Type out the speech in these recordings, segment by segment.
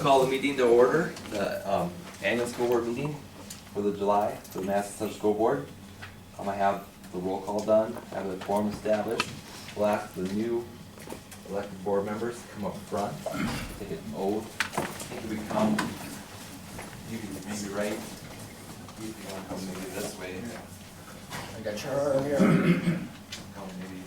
call the meeting to order, the annual school board meeting for the July, for the Madison Central School Board. I have the roll call done, have the quorum established. We'll ask the new elected board members to come up front, take an oath. I think we come, you can maybe right, if you want to come maybe this way. I got your arm here. Come maybe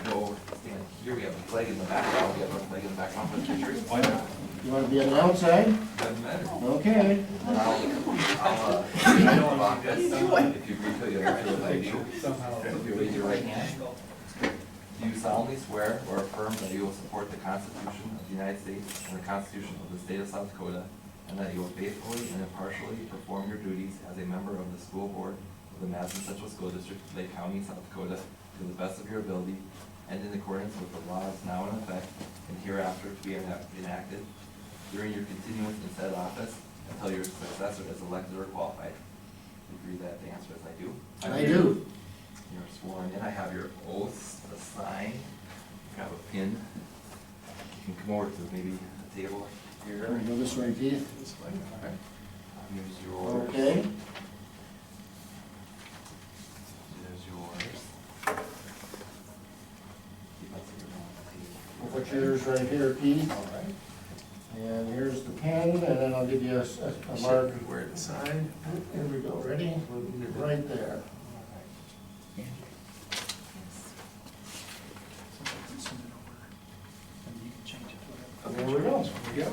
go stand here, we have a flag in the background, we have a flag in the background for the pictures. Why not? You want to be on the outside? Doesn't matter. Okay. I'll if you agree to your right, I do. If you raise your right hand. Do you solemnly swear or affirm that you will support the Constitution of the United States and the Constitution of the State of South Dakota, and that you will faithfully and impartially perform your duties as a member of the school board of the Madison Central School District, Lake County, South Dakota, to the best of your ability, and in accordance with the laws now in effect and hereafter to be enacted during your continuance in said office until your successor is elected or qualified? You agree that the answer is I do? I do. You're sworn in. I have your oaths to sign. I have a pin. You can come over to maybe a table here. Can we go this way, Keith? Okay. Here's yours. Okay. Here's yours. We'll put yours right here, Keith. All right. And here's the pen, and then I'll give you a mark. Where to sign. Here we go. Ready? Right there. There we go. Okay.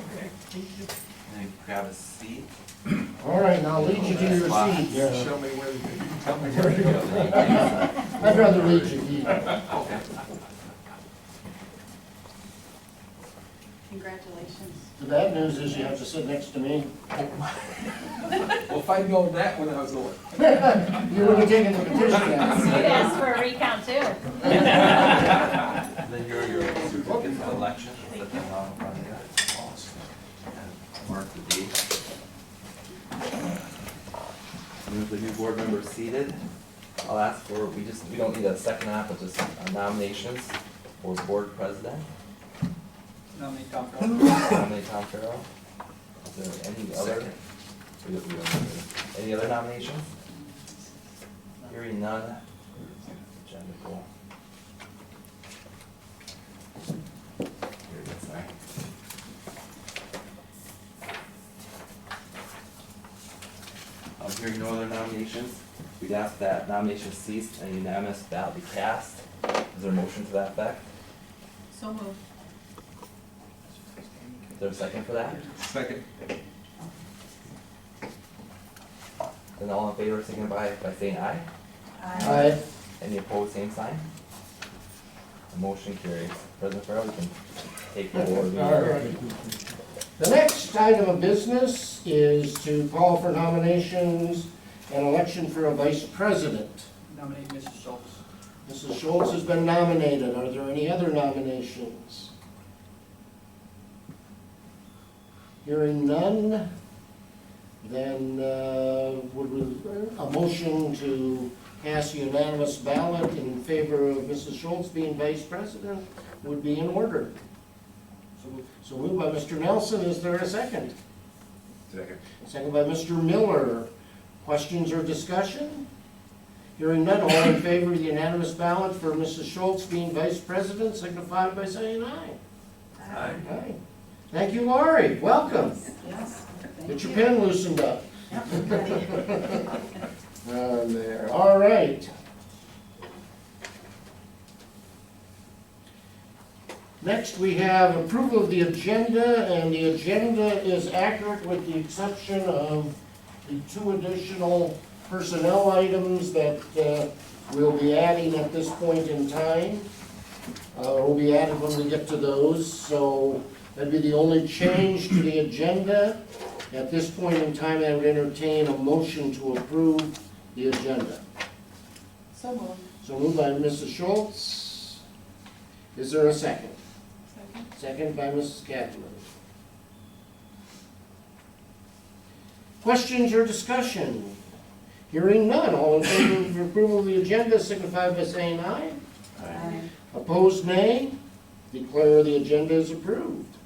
Then grab a seat. All right, now I'll lead you to your seat. Yeah. Show me where to tell me There where you to go. go. I'd rather lead you, Keith. Okay. Congratulations. The bad news is you have to sit next to me. Well, if I'd known that when I was going. You would have taken the petition out. You'd ask for a recount too. Then your certificates of election. Set them down in front of you. And mark the date. Move the new board members seated. I'll ask for, we don't need a second on, but just nominations for board president. Nominate Tom Farrell. Nominate Tom Farrell. Is there any other? We don't need any other nominations? Hearing none. Agenda poll. Here it is, sorry. Hearing no other nominations, we'd ask that nominations cease and unanimous ballot be cast. Is there a motion to that effect? So moved. Is there a second for that? Second. Then all in favor, signify by saying aye. Aye. Any opposed, same sign? The motion carries. President Farrell, you can take the board. All right. The next item of business is to call for nominations and election for a vice president. Nominate Mrs. Schultz. Mrs. Schultz has been nominated. Are there any other nominations? Hearing none, then a motion to pass unanimous ballot in favor of Mrs. Schultz being vice president would be in order. So moved by Mr. Nelson. Is there a second? Second. Second by Mr. Miller. Questions or discussion? Hearing none, all in favor of the unanimous ballot for Mrs. Schultz being vice president, signify by saying aye. Aye. Aye. Thank you, Laurie. Welcome. Yes. Get your pen loosened up. There. All right. Next, we have approval of the agenda, and the agenda is accurate with the exception of the 2 additional personnel items that we'll be adding at this point in time. Will be added when we get to those, so that'd be the only change to the agenda. At this point in time, I would entertain a motion to approve the agenda. So moved. So moved by Mrs. Schultz. Is there a second? Second. Second by Mrs. Catherine. Questions or discussion? Hearing none, all in favor of approval of the agenda signify by saying aye. Aye. Opposed, nay. Declare the agenda is approved.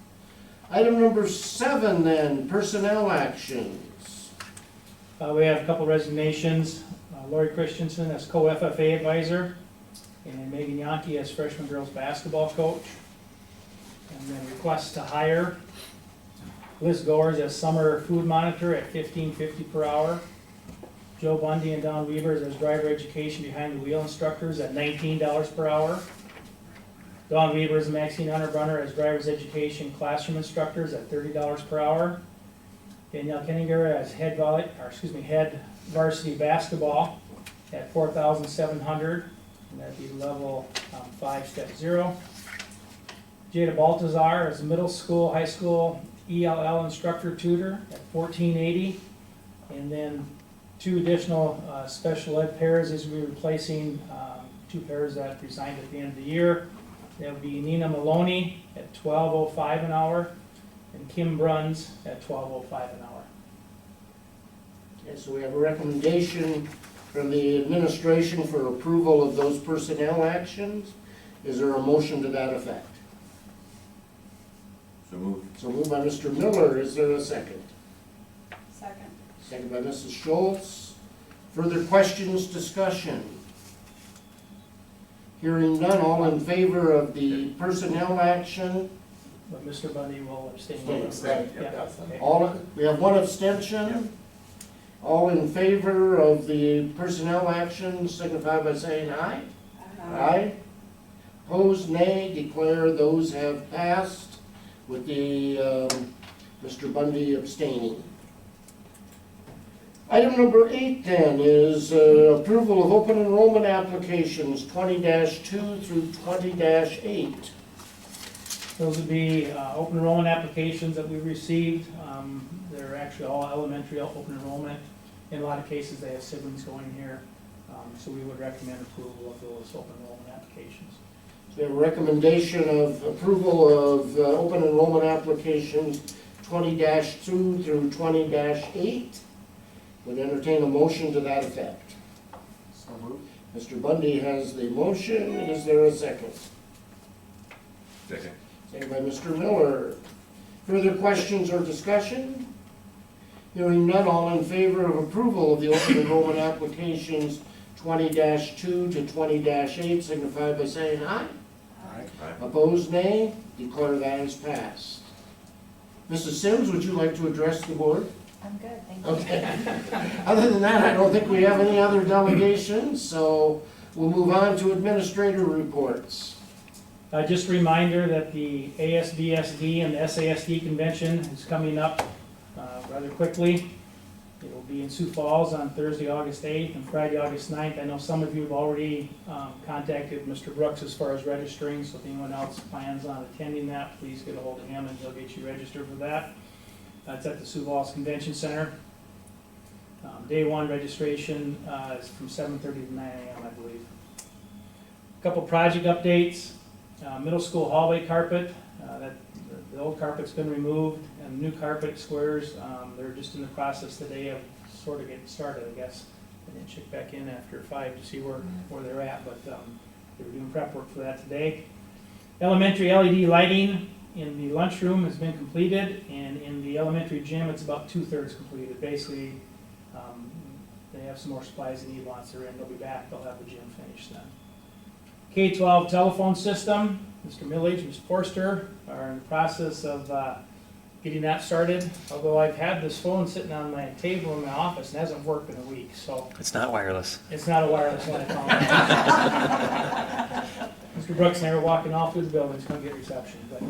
Item number 7 then, personnel actions. We have a couple resignations. Lori Christensen as co-FFA advisor, and Megan Yankee as freshman girls basketball coach. And then request to hire Liz Gores as summer food monitor at $15.50 per hour. Joe Bundy and Don Weavers as driver education behind the wheel instructors at $19 per hour. Dawn Weavers and Maxine Unterbrunner as driver's education classroom instructors at $30 per hour. Danielle Kenninger as head varsity basketball at $4,700, and that'd be level 5, step 0. Jada Baltazar as a middle school, high school ELL instructor tutor at $14.80, and then 2 additional special ed pairs as we're replacing 2 pairs that resigned at the end of the year. That would be Nina Maloney at $12.05 an hour, and Kim Bruns at $12.05 an hour. Okay, so we have a recommendation from the administration for approval of those personnel actions. Is there a motion to that effect? So moved. So moved by Mr. Miller. Is there a second? Second. Second by Mrs. Schultz. Further questions, discussion? Hearing none, all in favor of the personnel action? But Mr. Bundy will abstain. Abstain, Yeah, okay. All, we have one abstention. All in favor of the personnel action signify by saying aye. Aye. Opposed, nay. Declare those have passed with the Mr. Bundy abstaining. Item number 8 then is approval of open enrollment applications 20-2 through 20-8. Those would be open enrollment applications that we received. They're actually all elementary open enrollment. In a lot of cases, they have siblings going here. So we would recommend approval of those open enrollment applications. So we have a recommendation of approval of open enrollment applications 20-2 through 20-8. Would entertain a motion to that effect. So moved. Mr. Bundy has the motion. Is there a second? Second. Second by Mr. Miller. Further questions or discussion? Hearing none, all in favor of approval of the open enrollment applications 20-2 to 20-8 signify by saying aye. Aye. Opposed, nay. Declare that as passed. Mrs. Sims, would you like to address the board? I'm good, thank you. Okay. Other than that, I don't think we have any other delegations, so we'll move on to administrator reports. Just a reminder that the ASBSD and the SASD convention is coming up rather quickly. It will be in Sioux Falls on Thursday, August 8th and Friday, August 9th. I know some of you have already contacted Mr. Brooks as far as registering, so if anyone else plans on attending that, please get a hold of him and he'll get you registered for that. It's at the Sioux Falls Convention Center. Day 1 registration is from 7:30 to 9 a.m., I believe. A couple project updates. Middle school hallway carpet. The old carpet's been removed, and new carpet squares, they're just in the process today of sort of getting started, I guess. And then check back in after 5 to see where they're at, but they were doing prep work for that today. Elementary LED lighting in the lunchroom has been completed, and in the elementary gym, it's about 2/3 completed. Basically, they have some more supplies they need once they're in. They'll be back. They'll have the gym finished then. K-12 telephone system. Mr. Millage and Ms. Forster are in the process of getting that started. Although I've had this phone sitting on my table in my office and hasn't worked in a week, so It's not wireless. it's not a wireless one. I found out. Mr. Brooks and I were walking all through the building to come get reception. But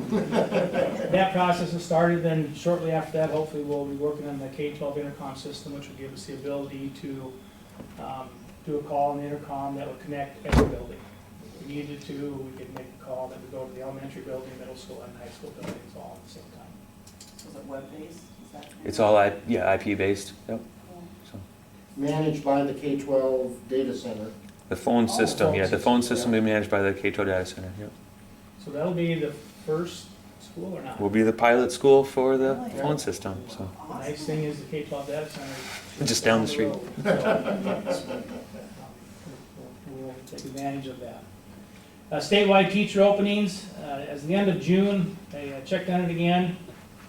that process has started. Then shortly after that, hopefully we'll be working on the K-12 intercom system, which will give us the ability to do a call on the intercom that will connect every building. If we needed to, we could make a call that would go to the elementary building, middle school, and high school buildings all at the same time. So is it web-based? Is that? It's all IP based. Yep. So Managed by the K-12 data center. the phone system, phone the system, phone system yeah. will be managed by the K-12 data center. Yep. So that'll be the first school or not? We'll be the pilot school for the Really? phone system. So The nice thing is the K-12 data center is Just down the street. road. So, we'll take advantage of that. Statewide teacher openings, as the end of June, I checked on it again.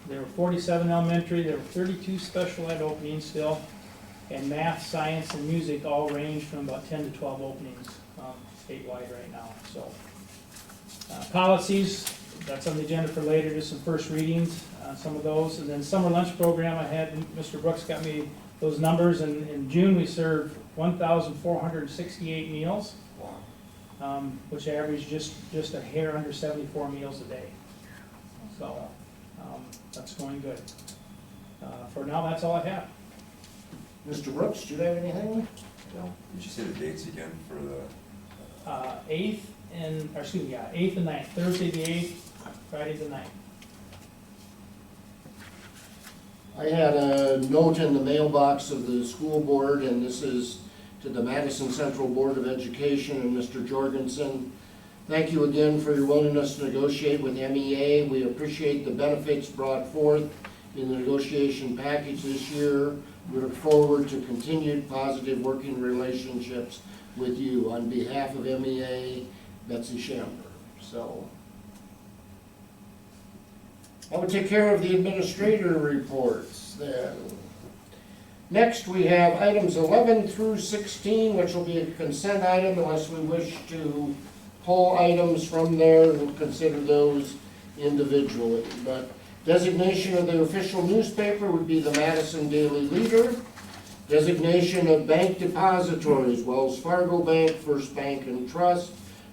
There were 47 elementary, there were 32 special ed openings still, and math, science, and music all range from about 10 to 12 openings statewide right now, so. Policies, that's on the agenda for later, just some first readings on some of those, and then summer lunch program, I had, Mr. Brooks got me those numbers, and in June, we served 1,468 meals, which averaged just a hair under 74 meals a day. So, that's going good. For now, that's all I have. Mr. Brooks, do you have anything? No. Did you say the dates again for the? 8th and 8th and 9th, Thursday the 8th, Friday the 9th. I had a note in the mailbox of the school board, and this is to the Madison Central Board of Education and Mr. Jorgensen. Thank you again for your willingness to negotiate with MEA. We appreciate the benefits brought forth in the negotiation package this year. We look forward to continued positive working relationships with you. On behalf of MEA, Betsy Shamber. So, I will take care of the administrator reports then. Next, we have items 11 through 16, which will be a consent item unless we wish to pull items from there. We'll consider those individually. But designation of the official newspaper would be the Madison Daily Leader. Designation of bank depositories, Wells Fargo Bank, First Bank and Trust,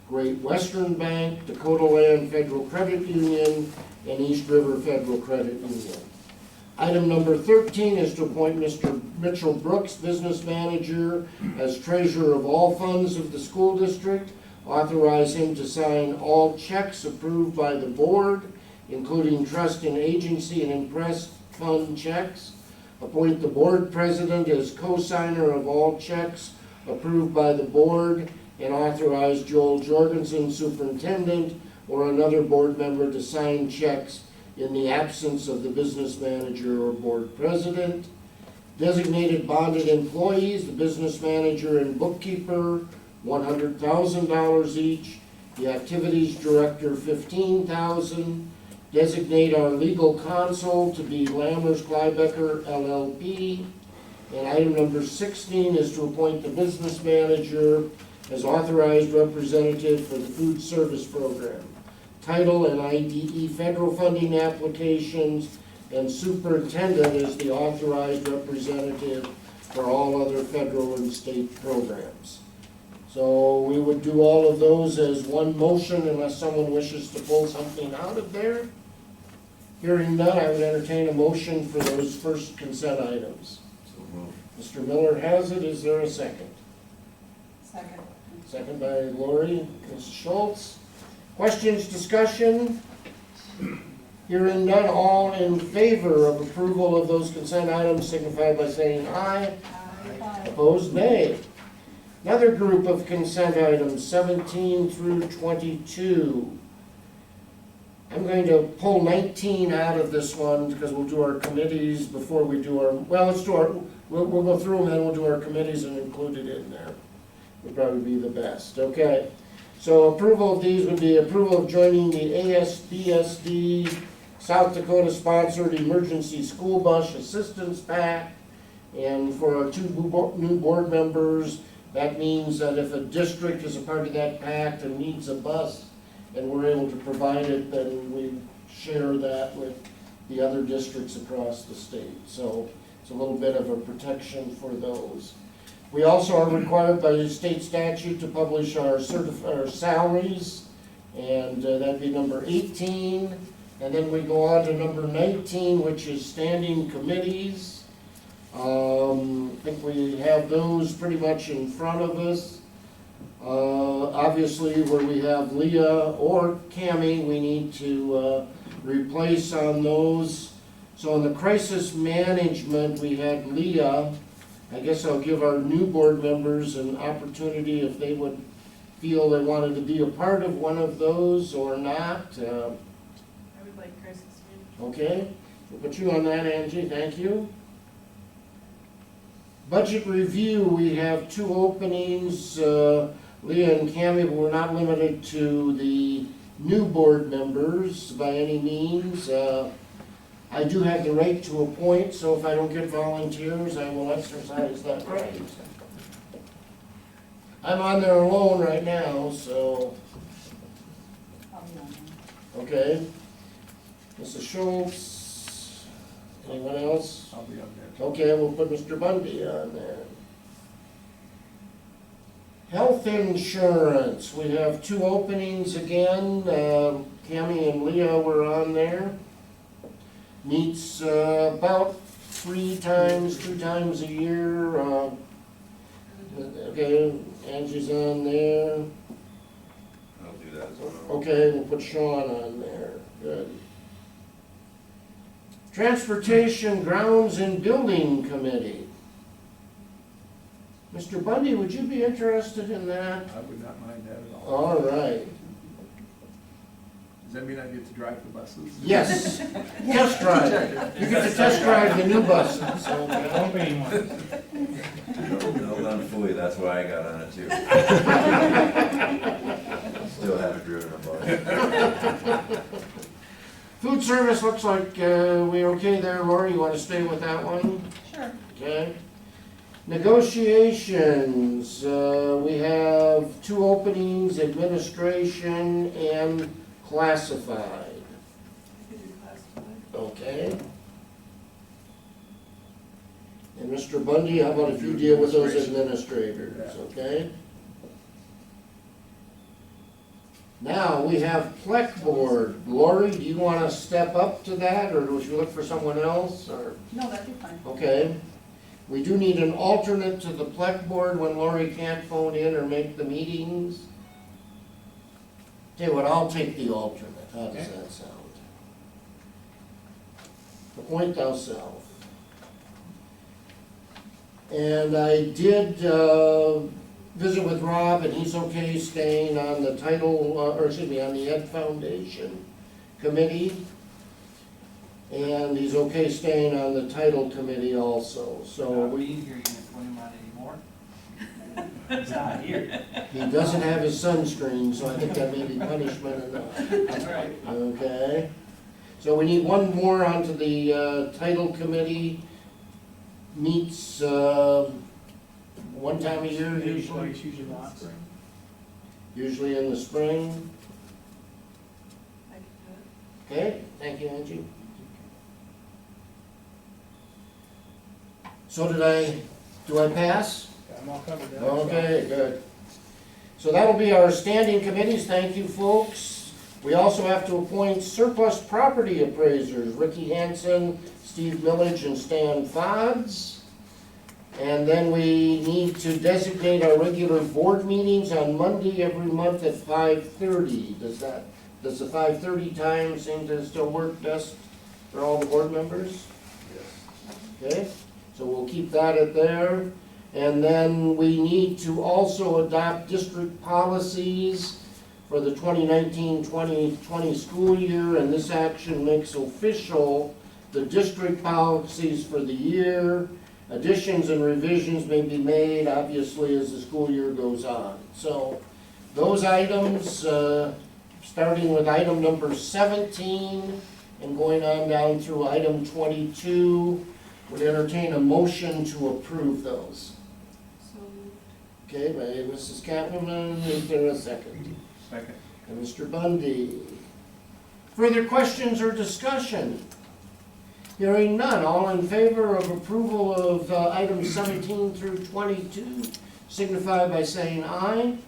Great Western Bank, Dakota Land Federal Credit Union, and East River Federal Credit Union. Item number 13 is to appoint Mr. Mitchell Brooks, business manager, as treasurer of all funds of the school district. Authorize him to sign all checks approved by the board, including trust and agency and impressed fund checks. Appoint the board president as co-signer of all checks approved by the board, and authorize Joel Jorgensen, superintendent, or another board member to sign checks in the absence of the business manager or board president. Designated bonded employees, the business manager and bookkeeper, $100,000 each. The activities director, $15,000. Designate our legal counsel to be Lammers Kleibecker LLP. And item number 16 is to appoint the business manager as authorized representative for the food service program. Title and IDE federal funding applications, and superintendent is the authorized representative for all other federal and state programs. So we would do all of those as one motion unless someone wishes to pull something out of there. Hearing none, I would entertain a motion for those first consent items. So moved. Mr. Miller has it. Is there a second? Second. Second by Lori. Ms. Schultz. Questions, discussion? Hearing none, all in favor of approval of those consent items signify by saying aye. Aye. Opposed, nay. Another group of consent items, 17 through 22. I'm going to pull 19 out of this one because we'll do our committees before we do our, well, let's do our, we'll go through them and then we'll do our committees and include it in there. Would probably be the best, okay? So approval of these would be approval of joining the ASBSD South Dakota sponsored emergency school bus assistance pack. And for our two new board members, that means that if a district is a part of that pact and needs a bus and we're able to provide it, then we share that with the other districts across the state. So it's a little bit of a protection for those. We also are required by state statute to publish our salaries, and that'd be number 18. And then we go on to number 19, which is standing committees. I think we have those pretty much in front of us. Obviously, where we have Leah or Cammie, we need to replace on those. So in the crisis management, we had Leah. I guess I'll give our new board members an opportunity if they would feel they wanted to be a part of one of those or not. I would like crisis management. Okay, we'll put you on that, Angie, thank you. Budget review, we have two openings, Leah and Cammie, but we're not limited to the new board members by any means. I do have the right to appoint, so if I don't get volunteers, I will exercise that right. I'm on there alone right now, so, I'll be on okay. Mrs. Schultz, anyone else? I'll be on there. Okay, we'll put Mr. Bundy on there. Health insurance, we have 2 openings again. Cammie and Leah were on there. Meets about 3 times, 2 times a year. Okay, Angie's on there. I'll do that as well. Okay, we'll put Sean on there. Good. Transportation, Grounds and Building Committee. Mr. Bundy, would you be interested in that? I would not mind that at all. All right. Does that mean I get to drive the buses? Yes, test drive. You get to test drive the new buses, okay? Hoping one. No done fully, that's why I got on it too. Still haven't driven a bus. Food service looks like we're okay there, Lori, you want to stay with that one? there. Sure. Okay. Negotiations, we have 2 openings, administration and classified. I could do classified. Okay. And Mr. Bundy, how about if you deal with those administrators, okay? Now, we have PLEC board. Lori, do you want to step up to that, or would you look for someone else, or? No, that'd be fine. Okay. We do need an alternate to the PLEC board when Lori can't phone in or make the meetings. Tell you what, I'll take the alternate. How does that sound? Appoint thyself. And I did visit with Rob, and he's okay staying on the title, or excuse me, on the Ed Foundation Committee. And he's okay staying on the title committee also, so Not being here, you gonna put him on anymore? He's not here. he doesn't have his sunscreen, so I think that may be punishment enough. All right. Okay, so we need one more onto the title committee. Meets one time a year usually, It's usually lots. usually in the spring. I could do it. Okay, thank you, Angie. So do I pass? I'm all covered there. Okay, good. So that'll be our standing committees, thank you, folks. We also have to appoint surplus property appraisers, Ricky Hansen, Steve Millage, and Stan Fodds. And then we need to designate our regular board meetings on Monday every month at 5:30. Does the 5:30 time seem to still work best for all the board members? Okay, so we'll keep that at there. And then we need to also adopt district policies for the 2019-2020 school year, and this action makes official the district policies for the year. Additions and revisions may be made, obviously, as the school year goes on. So those items, starting with item number 17 and going on down through item 22, would entertain a motion to approve those. So moved. Okay, by Mrs. Kaplan, is there a second? Second. And Mr. Bundy. Further questions or discussion? Hearing none, all in favor of approval of items 17 through 22, signify by saying aye.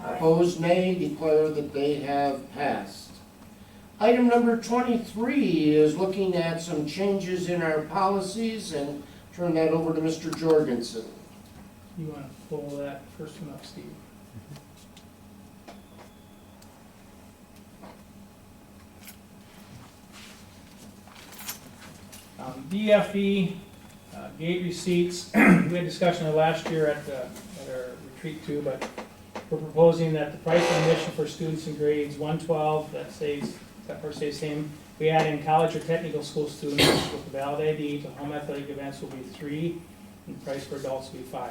Opposed, nay. Declare that they have passed. Item number 23 is looking at some changes in our policies, and turn that over to Mr. Jorgensen. You want to pull that first one up, Steve? DFE, gate receipts, we had discussion of last year at our retreat too, but we're proposing that the price of admission for students in grades 1-12, that part stays the same. We add in college or technical school students with a valid ID to home athletic events will be $3, and the price for adults will be $5.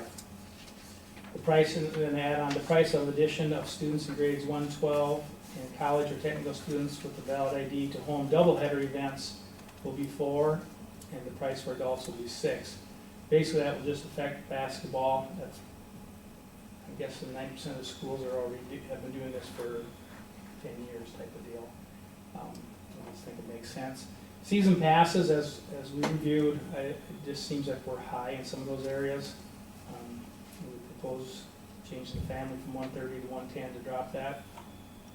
The price, and then add on the price of addition of students in grades 1-12 and college or technical students with a valid ID to home doubleheader events will be 4, and the price for adults will be 6. Basically, that will just affect basketball. That's, I'm guessing 90% of the schools are already, have been doing this for 10 years type of deal. I just think it makes sense. Season passes, as we reviewed, it just seems like we're high in some of those areas. We propose changing the family from 130 to 110 to drop that,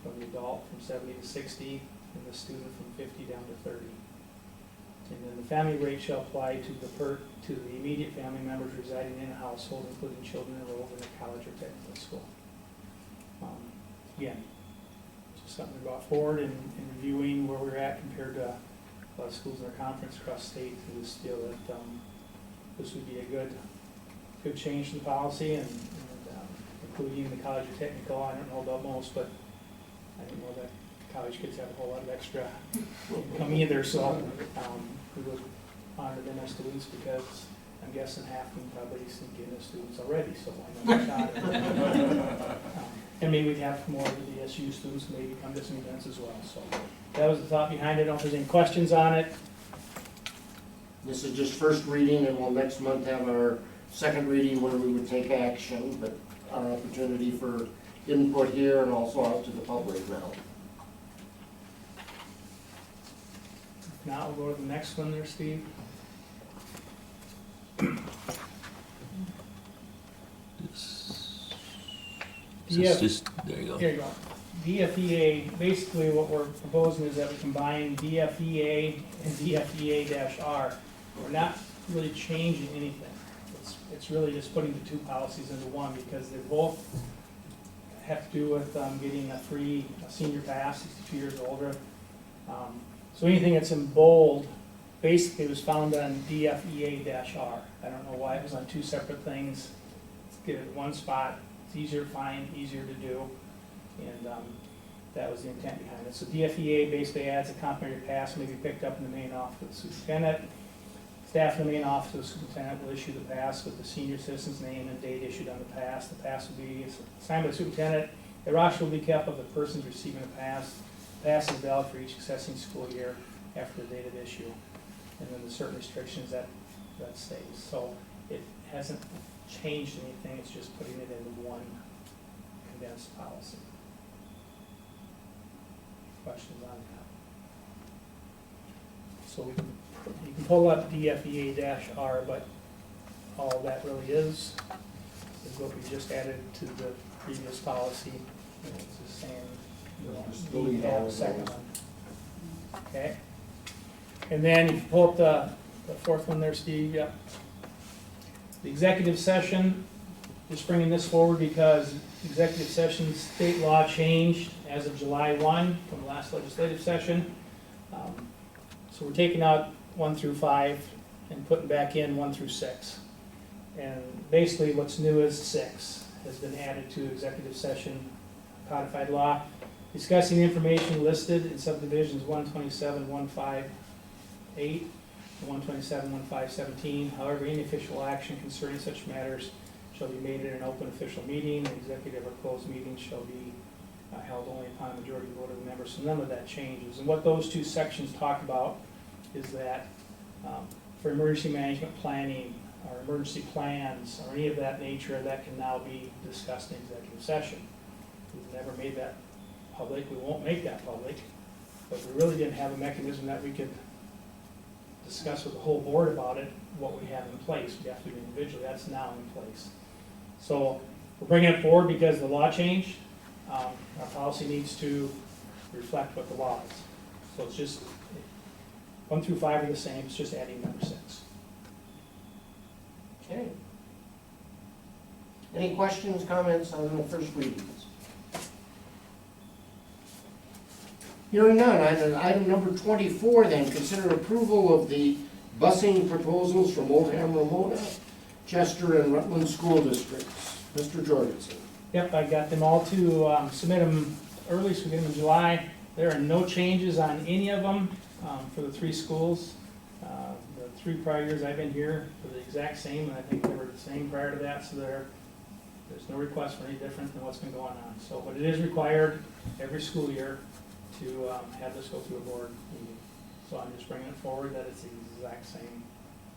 from the adult from 70 to 60, and the student from 50 down to 30. And then the family rate shall apply to the immediate family members residing in a household, including children enrolled in a college or technical school. Again, just something we brought forward and reviewing where we're at compared to a lot of schools in our conference across the state, who just feel that this would be a good change to the policy, and including the college or technical. I don't know about most, but I don't know that college kids have a whole lot of extra income either, so we would honor them as students, because I'm guessing half of them probably sneak in as students already, so why not? And maybe we'd have more of the SU students maybe come to some events as well. So that was the thought behind it. I don't know if there's any questions on it. This is just first reading, and we'll next month have our second reading where we would take action, but our opportunity for input here and also out to the public now. Now we'll go to the next one there, Steve. There you go. Here you go. DFEA, basically what we're proposing is that we combine DFEA and DFEA-R. We're not really changing anything. It's really just putting the two policies into one, because they both have to do with getting a free senior pass, 62 years older. So anything that's in bold basically was found on DFEA-R. I don't know why it was on two separate things. Let's get it in one spot. It's easier to find, easier to do, and that was the intent behind it. So DFEA basically adds a complimentary pass, may be picked up in the main office of the superintendent. Staff in the main office of the superintendent will issue the pass with the senior citizen's name and date issued on the pass. The pass will be signed by the superintendent. A roster will be kept of the persons receiving the pass. The pass is valid for each succeeding school year after the date of issue. And then there's certain restrictions that stays. So it hasn't changed anything, it's just putting it into one condensed policy. Questions on that? So you can pull up DFEA-R, but all that really is what we just added to the previous policy. It's the same. Just delete all of Second those. one. Okay. And then if you pull up the fourth one there, Steve, yep. The executive session, just bringing this forward because executive session state law changed as of July 1 from the last legislative session. So we're taking out 1 through 5 and putting back in 1 through 6. And basically what's new is 6 has been added to executive session codified law. Discussing information listed in subdivisions 127, 158, and 127, 157. However, any official action concerning such matters shall be made in an open official meeting. An executive or closed meeting shall be held only upon a majority vote of the members. So none of that changes. And what those two sections talk about is that for emergency management planning or emergency plans or any of that nature, that can now be discussed in executive session. We've never made that public. We won't make that public. But we really didn't have a mechanism that we could discuss with the whole board about it, what we have in place. We have to do it individually. That's now in place. So we're bringing it forward because the law changed. Our policy needs to reflect what the law is. So it's just 1 through 5 are the same. It's just adding number 6. Okay. Any questions, comments on the first readings? Hearing none, item number 24 then, consider approval of the busing proposals from Oldham, Ramona, Chester, and Rutland School Districts. Mr. Jorgensen. Yep, I got them all to submit them early, so we get them in July. There are no changes on any of them for the 3 schools. The 3 prior years I've been here were the exact same, and I think they were the same prior to that, so there's no request for any different than what's been going on. So, but it is required every school year to have this go through a board meeting. So I'm just bringing it forward that it's the exact same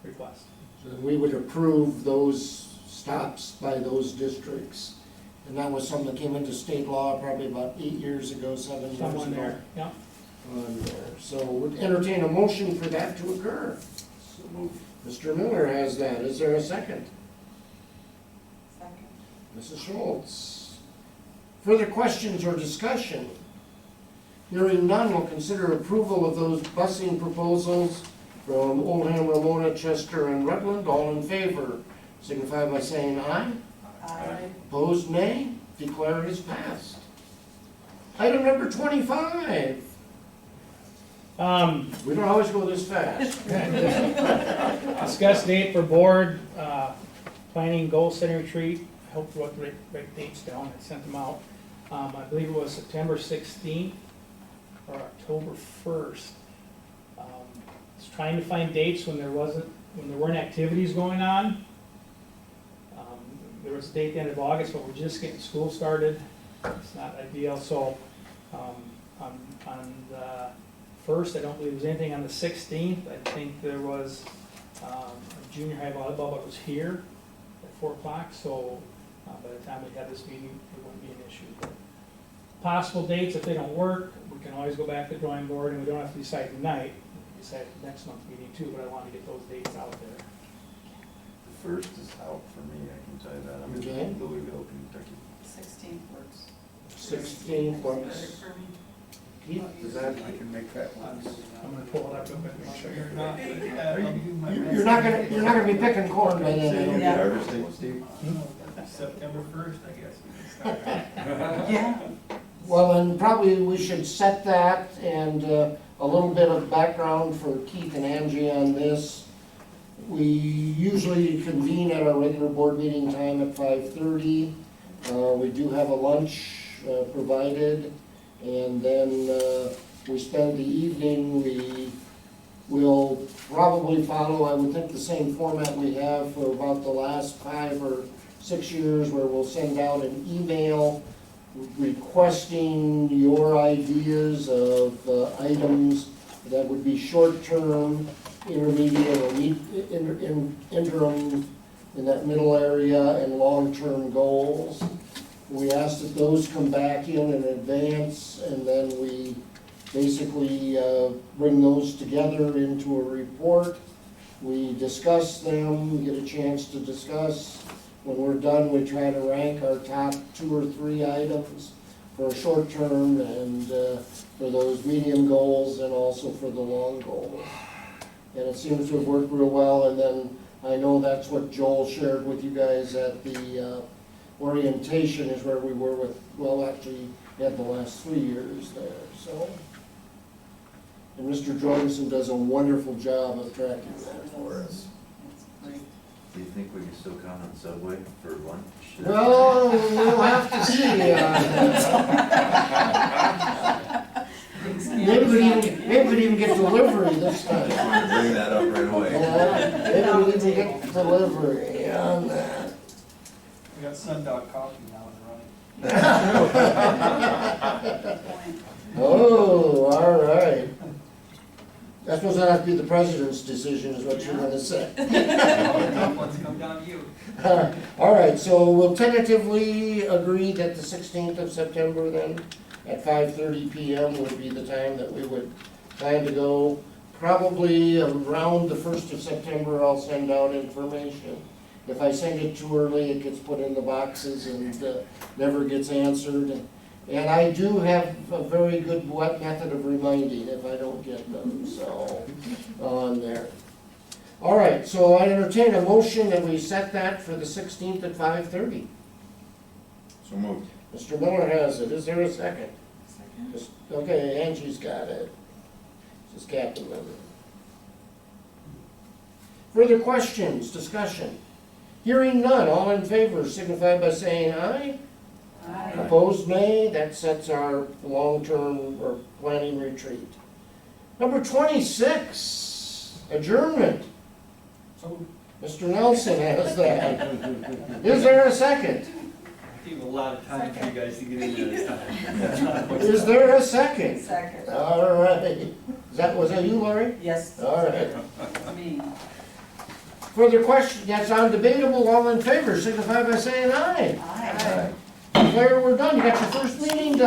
request. So we would approve those stops by those districts. And that was something that came into state law probably about 8 years ago, 7 years ago. Someone there, yeah. On there. So would entertain a motion for that to occur. Mr. Miller has that. Is there a second? Second. Mrs. Schultz. Further questions or discussion? Hearing none, we'll consider approval of those busing proposals from Oldham, Ramona, Chester, and Rutland. All in favor, signify by saying aye. Aye. Opposed, nay. Declare it is passed. Item number 25. We don't always go this fast. Discuss date for board, planning goal setting retreat. I hope to write dates down, I sent them out. I believe it was September 16th or October 1st. Was trying to find dates when there weren't activities going on. There was a date at the end of August, but we're just getting school started. It's not ideal, so on the 1st, I don't believe there was anything. On the 16th, I think there was a junior high volleyball, but it was here at 4 o'clock, so by the time we had this meeting, it wouldn't be an issue. But possible dates, if they don't work, we can always go back to the drawing board, and we don't have to decide tonight. We can decide at the next month's meeting too, but I want to get those dates out there. The first is out for me, I can tell you that. I'm Okay. in Louisville, Kentucky. 16th works. 16th Better works. for me. Keith, does that, I can make that one. I'm gonna pull it up real quick and make sure you're Not, you're not gonna be picking corn by then, I don't Yeah. think. Harvesting, Steve? September 1st, I guess. we can start. Yeah. Well, and probably we should set that, and a little bit of background for Keith and Angie on this. We usually convene at our regular board meeting time at 5:30. We do have a lunch provided, and then we spend the evening. We will probably follow, I would think, the same format we have for about the last 5 or 6 years, where we'll send out an email requesting your ideas of items that would be short-term, intermediate, or interim in that middle area, and long-term goals. We ask that those come back in advance, and then we basically bring those together into a report. We discuss them, get a chance to discuss. When we're done, we try to rank our top 2 or 3 items for short term, and for those medium goals, and also for the long goals. And it seems to have worked real well, and then I know that's what Joel shared with you guys at the orientation, is where we were with, well, actually, we had the last 3 years there, so. And Mr. Jorgensen does a wonderful job of tracking that for us. That's great. Do you think we can still count on Subway for lunch? Well, we'll have to see. Maybe we'd even get delivery this I time. just wanted to bring that up right away. Maybe we'd even get delivery on that. We got Sundog Coffee now and running. Oh, all right. I suppose that'll have to be the president's decision, is what you're gonna say. Tough ones come down to you. All right, so we'll tentatively agree that the 16th of September then, at 5:30 PM would be the time that we would plan to go. Probably around the 1st of September, I'll send out information. If I send it too early, it gets put in the boxes and never gets answered. And I do have a very good method of reminding if I don't get them, so, on there. All right, so I entertain a motion that we set that for the 16th at 5:30. So moved. Mr. Miller has it. Is there a second? Second. Okay, Angie's got it. This is Captain Miller. Further questions, discussion? Hearing none, all in favor signify by saying aye. Aye. Opposed, nay. That sets our long-term or planning retreat. Number 26, adjournment. So, Mr. Nelson has that. Is there a second? gave a lot of time for you guys to get in there this time. Is there a second? Second. All right. Is Was that you, Lori? Yes. All right. Me. Further question, that's undebatable, all in favor, signify by saying aye. Aye. Declare we're done, you got your first meeting done.